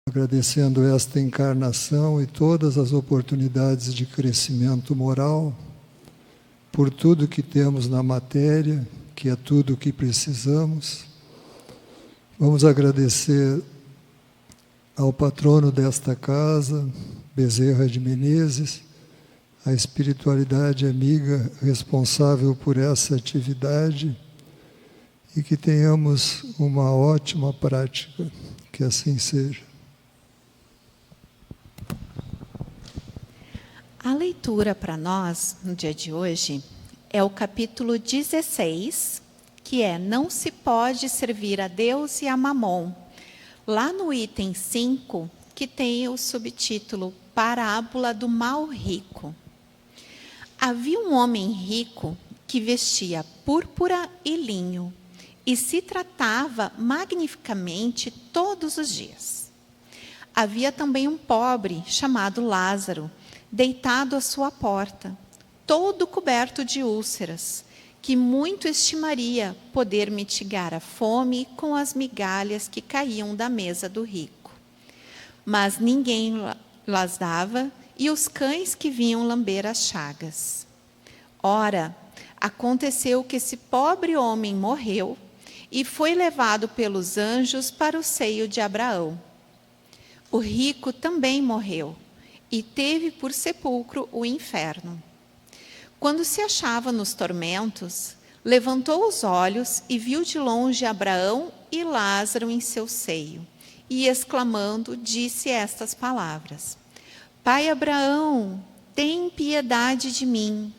agradecendo esta encarnação e todas as oportunidades de crescimento moral, por tudo que temos na matéria, que é tudo o que precisamos. Vamos agradecer ao patrono desta casa, Bezerra de Menezes, a espiritualidade amiga responsável por essa atividade, e que tenhamos uma ótima prática, que assim seja. A leitura para nós, no dia de hoje, é o capítulo 16, que é Não se pode servir a Deus e a Mamon. Lá no item 5, que tem o subtítulo Parábola do Mal Rico. Havia um homem rico que vestia púrpura e linho e se tratava magnificamente todos os dias. Havia também um pobre chamado Lázaro, deitado à sua porta, todo coberto de úlceras, que muito estimaria poder mitigar a fome com as migalhas que caíam da mesa do rico. Mas ninguém las dava, e os cães que vinham lamber as chagas. Ora, aconteceu que esse pobre homem morreu e foi levado pelos anjos para o seio de Abraão. O rico também morreu e teve por sepulcro o inferno. Quando se achava nos tormentos, levantou os olhos e viu de longe Abraão e Lázaro em seu seio, e exclamando, disse estas palavras: Pai Abraão, tem piedade de mim,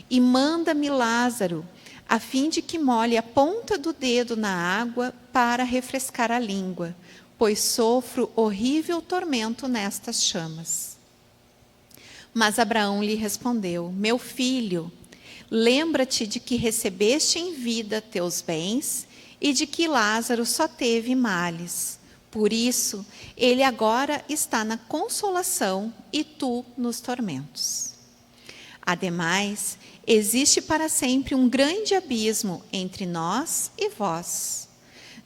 e manda-me Lázaro, a fim de que molhe a ponta do dedo na água para refrescar a língua, pois sofro horrível tormento nestas chamas. Mas Abraão lhe respondeu: Meu filho, lembra-te de que recebeste em vida teus bens e de que Lázaro só teve males. Por isso, ele agora está na consolação e tu nos tormentos. Ademais, existe para sempre um grande abismo entre nós e vós,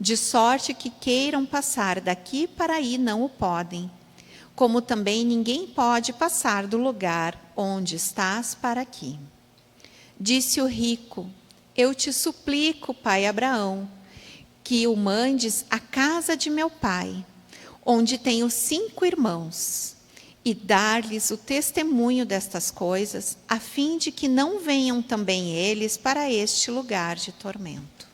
de sorte que queiram passar daqui para aí não o podem, como também ninguém pode passar do lugar onde estás para aqui. Disse o rico: Eu te suplico, pai Abraão, que o mandes à casa de meu pai, onde tenho 5 irmãos, e dar-lhes o testemunho destas coisas, a fim de que não venham também eles para este lugar de tormento.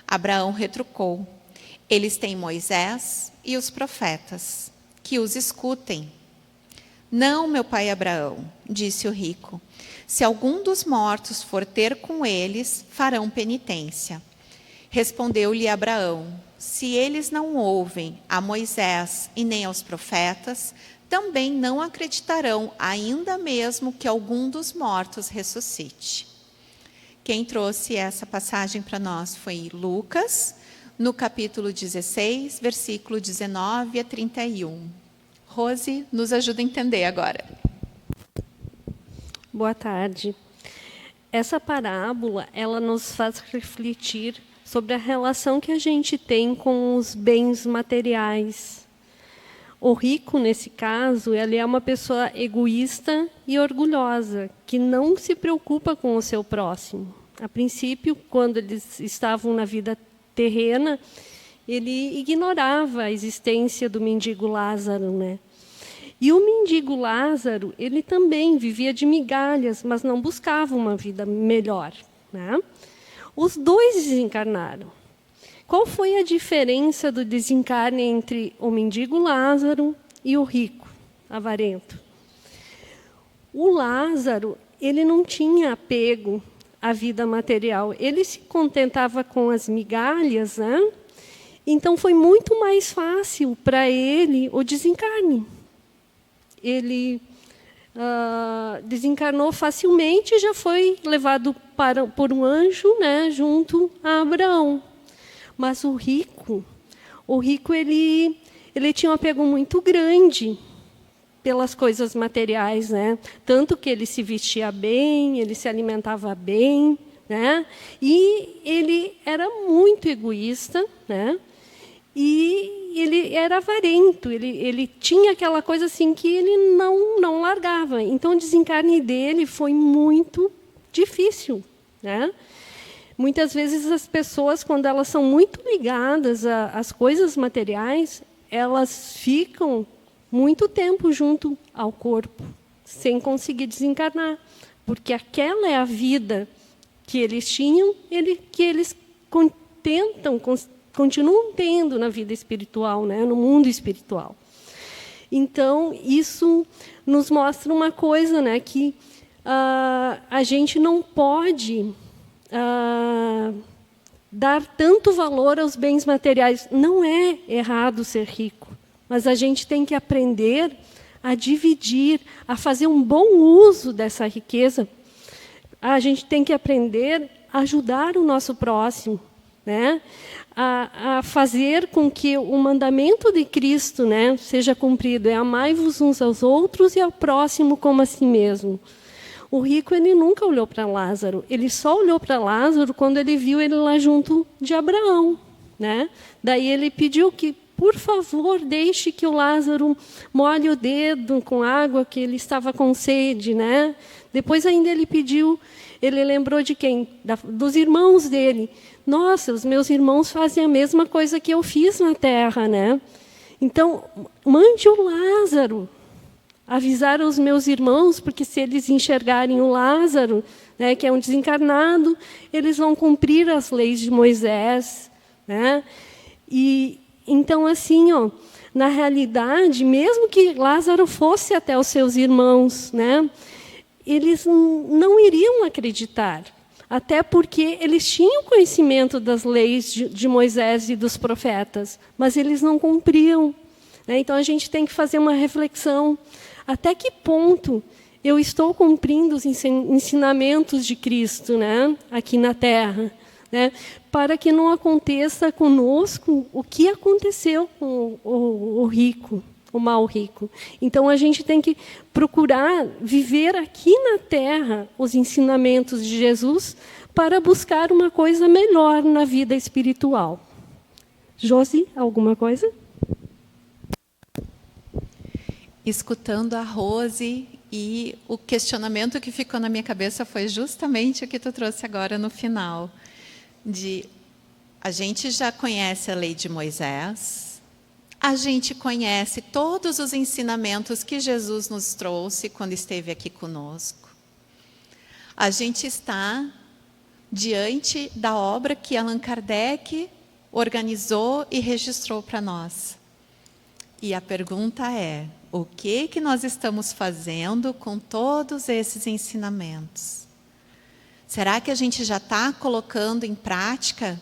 Abraão retrucou: Eles têm Moisés e os profetas, que os escutem. Não, meu pai Abraão, disse o rico, se algum dos mortos for ter com eles, farão penitência. Respondeu-lhe Abraão: Se eles não ouvem a Moisés e nem aos profetas, também não acreditarão, ainda mesmo que algum dos mortos ressuscite. Quem trouxe essa passagem para nós foi Lucas, no capítulo 16, versículo 19 a 31. Rose, nos ajuda a entender agora. Boa tarde. Essa parábola, ela nos faz refletir sobre a relação que a gente tem com os bens materiais. O rico, nesse caso, ele é uma pessoa egoísta e orgulhosa, que não se preocupa com o seu próximo. A princípio, quando eles estavam na vida terrena, ele ignorava a existência do mendigo Lázaro, né? E o mendigo Lázaro, ele também vivia de migalhas, mas não buscava uma vida melhor, né? Os dois desencarnaram. Qual foi a diferença do desencarne entre o mendigo Lázaro e o rico, avarento? O Lázaro, ele não tinha apego à vida material. Ele se contentava com as migalhas, né? Então, foi muito mais fácil para ele o desencarne. Ele desencarnou facilmente e já foi levado por um anjo, né, junto a Abraão. Mas o rico ele tinha um apego muito grande pelas coisas materiais, né? Tanto que ele se vestia bem, ele se alimentava bem, né? E ele era muito egoísta, né? E ele era avarento, ele tinha aquela coisa assim que ele não largava. Então, o desencarne dele foi muito difícil, né? Muitas vezes as pessoas, quando elas são muito ligadas às coisas materiais, elas ficam muito tempo junto ao corpo, sem conseguir desencarnar, porque aquela é a vida que eles tinham, que eles continuam tendo na vida espiritual, né? No mundo espiritual. Então, isso nos mostra uma coisa, né? Que a gente não pode dar tanto valor aos bens materiais. Não é errado ser rico, mas a gente tem que aprender a dividir, a fazer um bom uso dessa riqueza. A gente tem que aprender a ajudar o nosso próximo, né? A fazer com que o mandamento de Cristo, né, seja cumprido. É amai-vos uns aos outros e ao próximo como a si mesmo. O rico, ele nunca olhou para Lázaro. Ele só olhou para Lázaro quando ele viu ele lá junto de Abraão, né? Daí ele pediu que, por favor, deixe que o Lázaro molhe o dedo com água, que ele estava com sede, né? Depois ainda ele pediu, ele lembrou de quem? Dos irmãos dele. Nossa, os meus irmãos fazem a mesma coisa que eu fiz na terra, né? Então, mande o Lázaro avisar os meus irmãos, porque se eles enxergarem o Lázaro, né, que é um desencarnado, eles vão cumprir as leis de Moisés, né? E então, assim, ó, na realidade, mesmo que Lázaro fosse até os seus irmãos, né, eles não iriam acreditar, até porque eles tinham conhecimento das leis de Moisés e dos profetas, mas eles não cumpriam, né? Então, a gente tem que fazer uma reflexão. Até que ponto eu estou cumprindo os ensinamentos de Cristo, né, aqui na Terra, né, para que não aconteça conosco o que aconteceu com o rico, o mal rico. Então, a gente tem que procurar viver aqui na Terra os ensinamentos de Jesus para buscar uma coisa melhor na vida espiritual. Josi, alguma coisa? Escutando a Rose, e o questionamento que ficou na minha cabeça foi justamente o que tu trouxe agora no final. A gente já conhece a lei de Moisés, a gente conhece todos os ensinamentos que Jesus nos trouxe quando esteve aqui conosco. A gente está diante da obra que Allan Kardec organizou e registrou para nós. E a pergunta é: o que nós estamos fazendo com todos esses ensinamentos? Será que a gente já está colocando em prática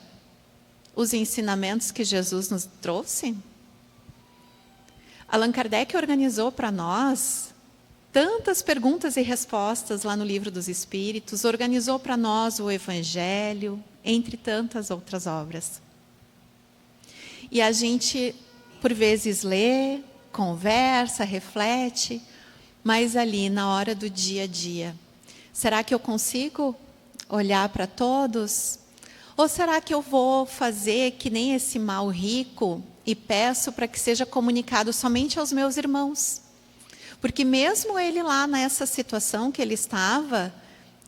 os ensinamentos que Jesus nos trouxe? Allan Kardec organizou para nós tantas perguntas e respostas lá no Livro dos Espíritos, organizou para nós o Evangelho, entre tantas outras obras. E a gente, por vezes, lê, conversa, reflete, mas ali na hora do dia a dia, será que eu consigo olhar para todos? Ou será que eu vou fazer que nem esse mal rico e peço para que seja comunicado somente aos meus irmãos? Porque mesmo ele lá nessa situação que ele estava,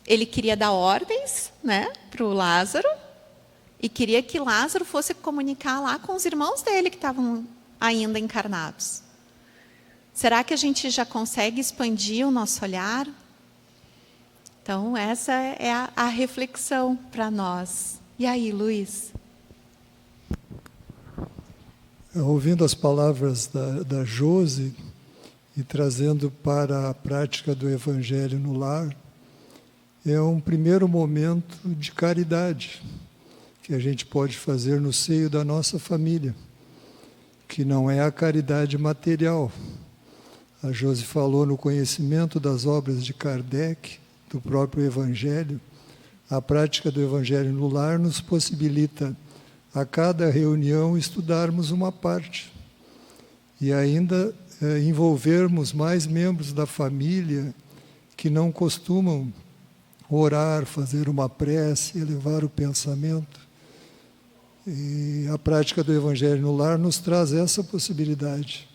ele queria dar ordens, né, para o Lázaro, e queria que Lázaro fosse comunicar lá com os irmãos dele que estavam ainda encarnados. Será que a gente já consegue expandir o nosso olhar? Então, essa é a reflexão para nós. E aí, Luiz? Ouvindo as palavras da Josi e trazendo para a prática do Evangelho no lar, é um primeiro momento de caridade que a gente pode fazer no seio da nossa família, que não é a caridade material. A Josi falou no conhecimento das obras de Kardec, do próprio Evangelho. A prática do Evangelho no lar nos possibilita, a cada reunião, estudarmos uma parte e ainda envolvermos mais membros da família que não costumam orar, fazer uma prece, elevar o pensamento. E a prática do Evangelho no Lar nos traz essa possibilidade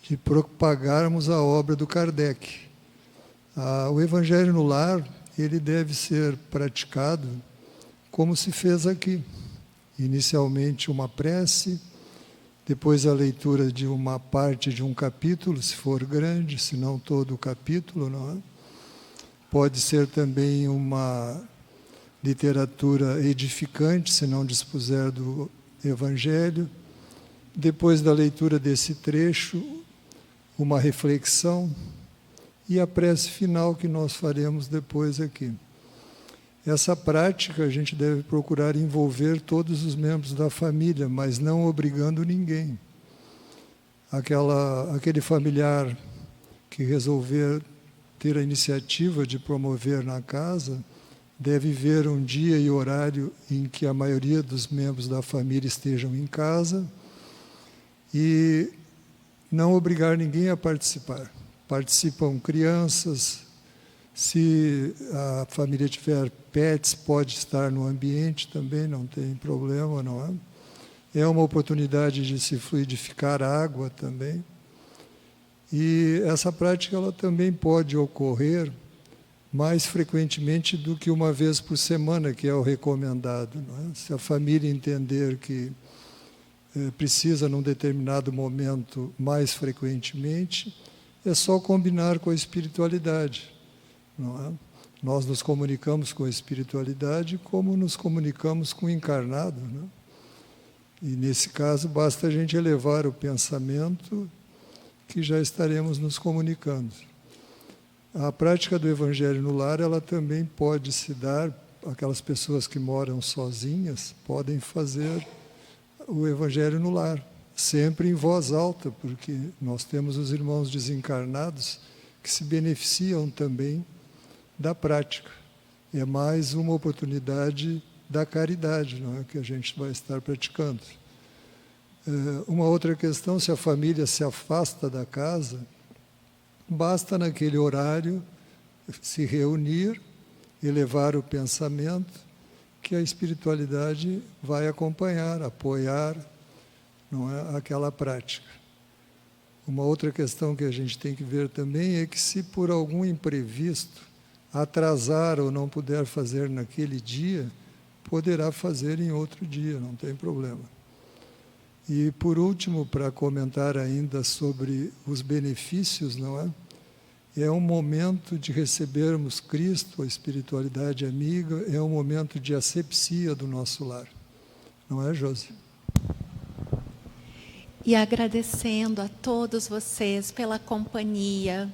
de propagarmos a obra do Kardec. O Evangelho no Lar, ele deve ser praticado como se fez aqui. Inicialmente uma prece, depois a leitura de uma parte de um capítulo, se for grande, se não todo o capítulo, não é? Pode ser também uma literatura edificante, se não dispuser do Evangelho. Depois da leitura desse trecho, uma reflexão e a prece final que nós faremos depois aqui. Essa prática a gente deve procurar envolver todos os membros da família, mas não obrigando ninguém. Aquele familiar que resolver ter a iniciativa de promover na casa, deve ver um dia e horário em que a maioria dos membros da família estejam em casa e não obrigar ninguém a participar. Participam crianças, se a família tiver pets, pode estar no ambiente também, não tem problema, não é? É uma oportunidade de se fluidificar a água também. E essa prática ela também pode ocorrer mais frequentemente do que uma vez por semana, que é o recomendado, não é? Se a família entender que precisa, num determinado momento, mais frequentemente, é só combinar com a espiritualidade, não é? Nós nos comunicamos com a espiritualidade como nos comunicamos com o encarnado, não é? E, nesse caso, basta a gente elevar o pensamento que já estaremos nos comunicando. A prática do Evangelho no Lar, ela também pode se dar, aquelas pessoas que moram sozinhas, podem fazer o Evangelho no Lar, sempre em voz alta, porque nós temos os irmãos desencarnados que se beneficiam também da prática. É mais uma oportunidade da caridade, não é, que a gente vai estar praticando. Uma outra questão, se a família se afasta da casa, basta naquele horário se reunir, elevar o pensamento, que a espiritualidade vai acompanhar, apoiar, não é, aquela prática. Uma outra questão que a gente tem que ver também é que, se por algum imprevisto atrasar ou não puder fazer naquele dia, poderá fazer em outro dia, não tem problema. E, por último, para comentar ainda sobre os benefícios, não é? É um momento de recebermos Cristo, a espiritualidade amiga, é um momento de asepsia do nosso lar. Não é, Josi? E agradecendo a todos vocês pela companhia,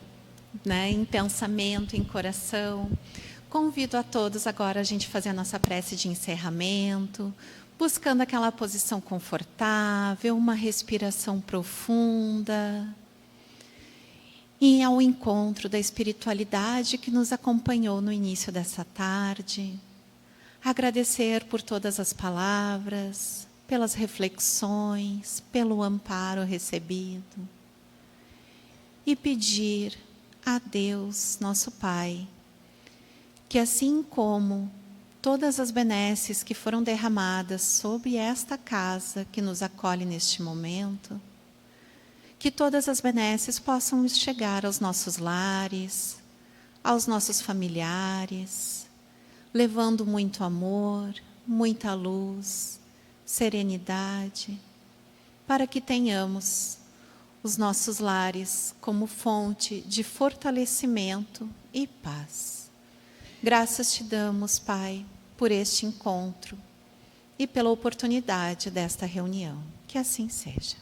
né, em pensamento, em coração. Convido a todos agora a gente fazer a nossa prece de encerramento, buscando aquela posição confortável, uma respiração profunda, e ao encontro da espiritualidade que nos acompanhou no início dessa tarde. Agradecer por todas as palavras, pelas reflexões, pelo amparo recebido. E pedir a Deus, nosso Pai, que assim como todas as benesses que foram derramadas sobre esta casa que nos acolhe neste momento, que todas as benesses possam chegar aos nossos lares, aos nossos familiares, levando muito amor, muita luz, serenidade, para que tenhamos os nossos lares como fonte de fortalecimento e paz. Graças te damos, Pai, por este encontro e pela oportunidade desta reunião. Que assim seja.